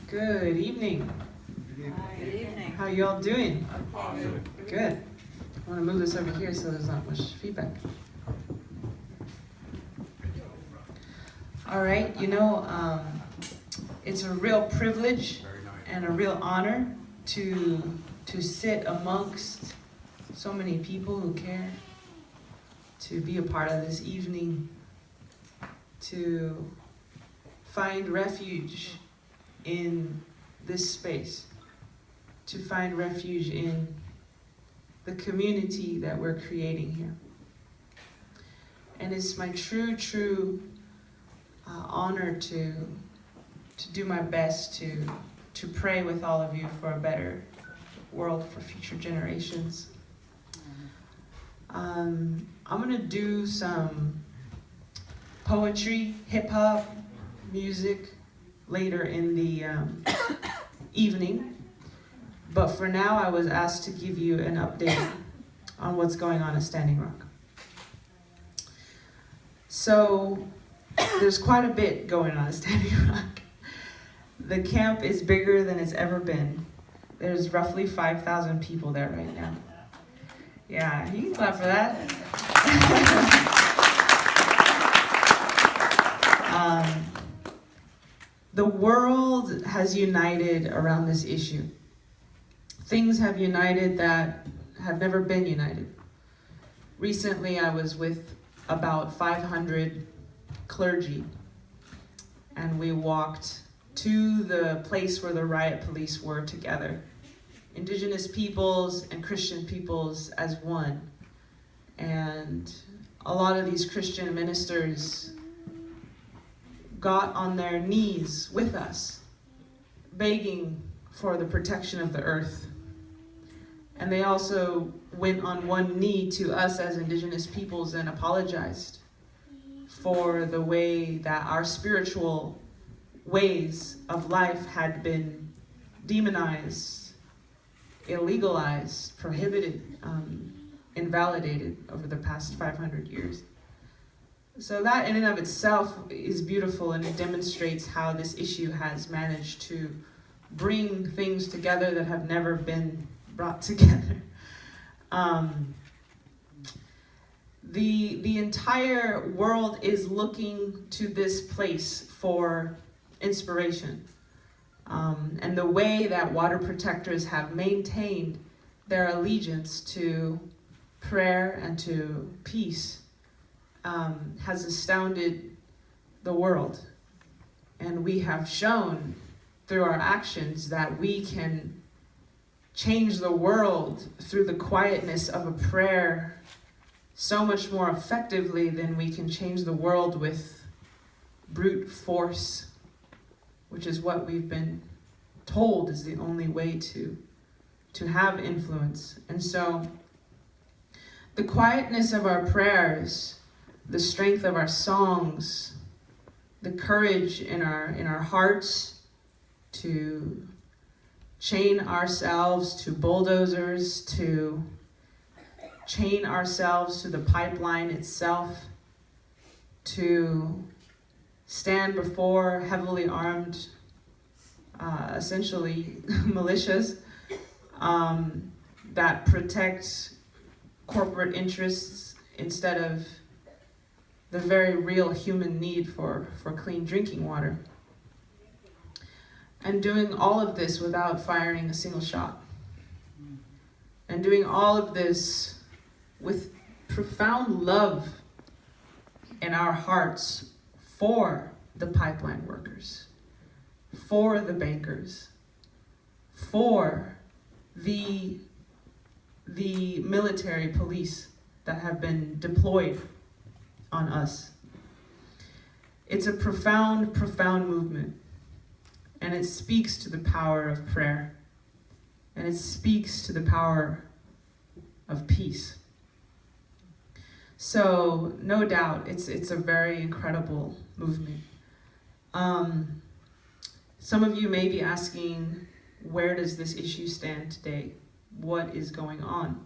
Good evening. Good evening. How you all doing? Awesome. Good. I want to move this over here so there's not much feedback. All right, it's a real privilege and a real honor to sit amongst so many people who care, to be a part of this evening, to find refuge in this space, to find refuge in the community that we're creating here. And it's my true honor to do my best to pray with all of you for a better world for future generations. I'm going to do some poetry, hip-hop, music later in the evening. But for now, I was asked to give you an update on what's going on at Standing Rock. So there's quite a bit going on at Standing Rock. The camp is bigger than it's ever been. There's roughly 5,000 people there right now. Yeah, you can clap for that. The world has united around this issue. Things have united that have never been united. Recently, I was with about 500 clergy, and we walked to the place where the riot police were together. Indigenous peoples and Christian peoples as one. And a lot of these Christian ministers got on their knees with us, begging for the protection of the earth. And they also went on one knee to us as Indigenous peoples and apologized for the way that our spiritual ways of life had been demonized, illegalized, prohibited, invalidated over the past 500 years. So that in and of itself is beautiful, and it demonstrates how this issue has managed to bring things together that have never been brought together. The entire world is looking to this place for inspiration. And the way that water protectors have maintained their allegiance to prayer and to peace has astounded the world. And we have shown through our actions that we can change the world through the quietness of a prayer so much more effectively than we can change the world with brute force, which is what we've been told is the only way to have influence. And so the quietness of our prayers, the strength of our songs, the courage in our hearts to chain ourselves to bulldozers, to chain ourselves to the pipeline itself, to stand before heavily armed, essentially militias that protect corporate interests instead of the very real human need for clean drinking water. And doing all of this without firing a single shot. And doing all of this with profound love in our hearts for the pipeline workers, for the bankers, for the military police that have been deployed on us. It's a profound movement. And it speaks to the power of prayer. And it speaks to the power of peace. So, no doubt, it's a very incredible movement. Some of you may be asking, where does this issue stand today? What is going on?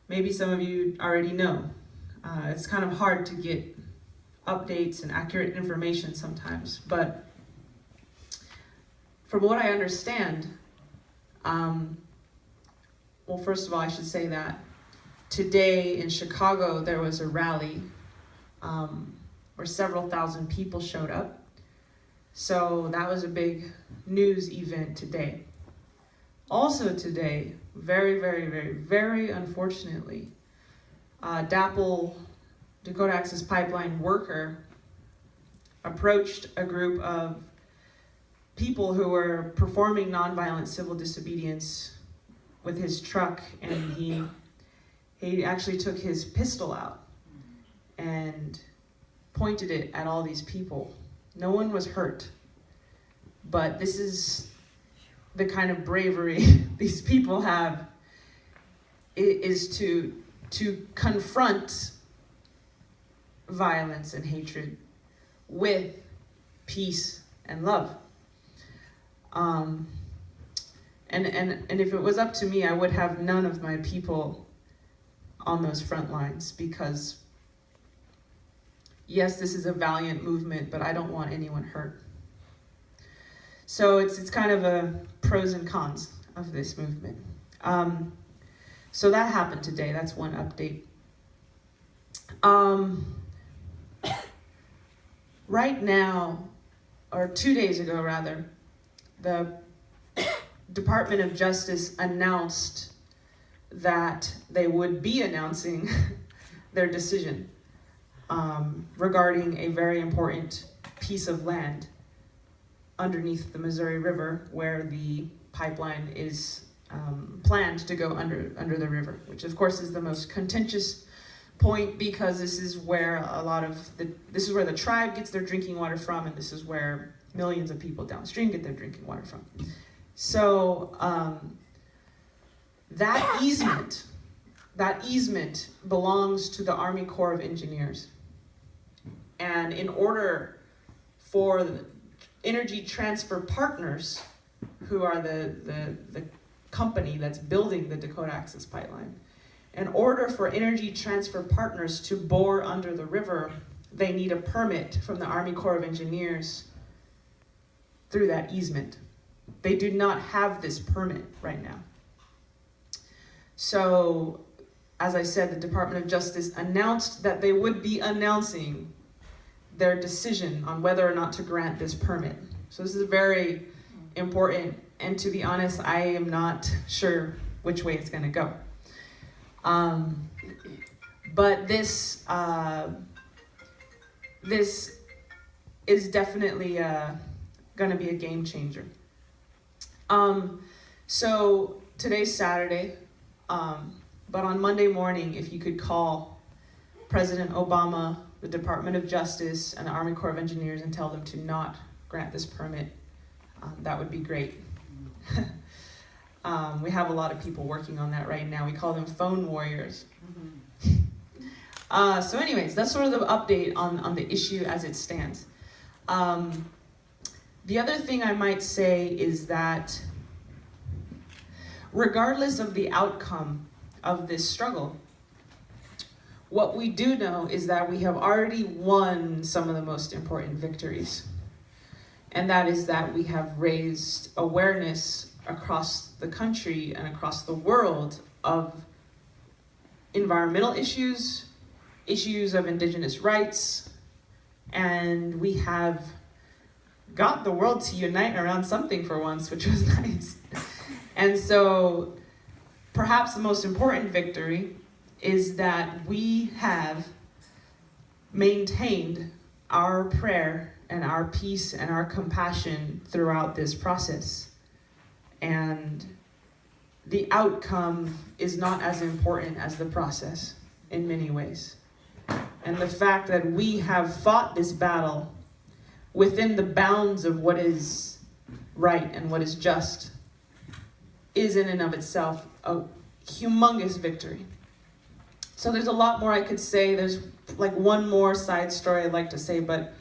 Maybe some of you already know. It's kind of hard to get updates and accurate information sometimes, but from what I understand, well, first of all, I should say that today in Chicago, there was a rally where several thousand people showed up. So that was a big news event today. Also today, very, very, very, very unfortunately, DAPL, Dakota Access Pipeline worker, approached a group of people who were performing nonviolent civil disobedience with his truck, and he actually took his pistol out and pointed it at all these people. No one was hurt, but this is the kind of bravery these people have, is to confront violence and hatred with peace and love. And if it was up to me, I would have none of my people on those front lines, because yes, this is a valiant movement, but I don't want anyone hurt. So it's kind of a pros and cons of this movement. So that happened today. That's one update. Right now, or 2 days ago rather, the Department of Justice announced that they would be announcing their decision regarding a very important piece of land underneath the Missouri River, where the pipeline is planned to go under the river, which of course is the most contentious point, because this is where this is where the tribe gets their drinking water from, and this is where millions of people downstream get their drinking water from. So that easement belongs to the Army Corps of Engineers. And in order for the Energy Transfer Partners, who are the company that's building the Dakota Access Pipeline, in order for Energy Transfer Partners to bore under the river, they need a permit from the Army Corps of Engineers through that easement. They do not have this permit right now. So, as I said, the Department of Justice announced that they would be announcing their decision on whether or not to grant this permit. So this is very important, and to be honest, I am not sure which way it's going to go. But this is definitely going to be a game changer. So today's Saturday, but on Monday morning, if you could call President Obama, the Department of Justice, and the Army Corps of Engineers and tell them to not grant this permit, that would be great. We have a lot of people working on that right now. We call them phone warriors. So anyways, that's sort of the update on the issue as it stands. The other thing I might say is that regardless of the outcome of this struggle, what we do know is that we have already won some of the most important victories. And that is that we have raised awareness across the country and across the world of environmental issues, issues of indigenous rights, and we have got the world to unite around something for once, which was nice. And so perhaps the most important victory is that we have maintained our prayer and our peace and our compassion throughout this process. And the outcome is not as important as the process in many ways. And the fact that we have fought this battle within the bounds of what is right and what is just is in and of itself a humongous victory. So there's a lot more I could say. There's like one more side story I'd like to say, but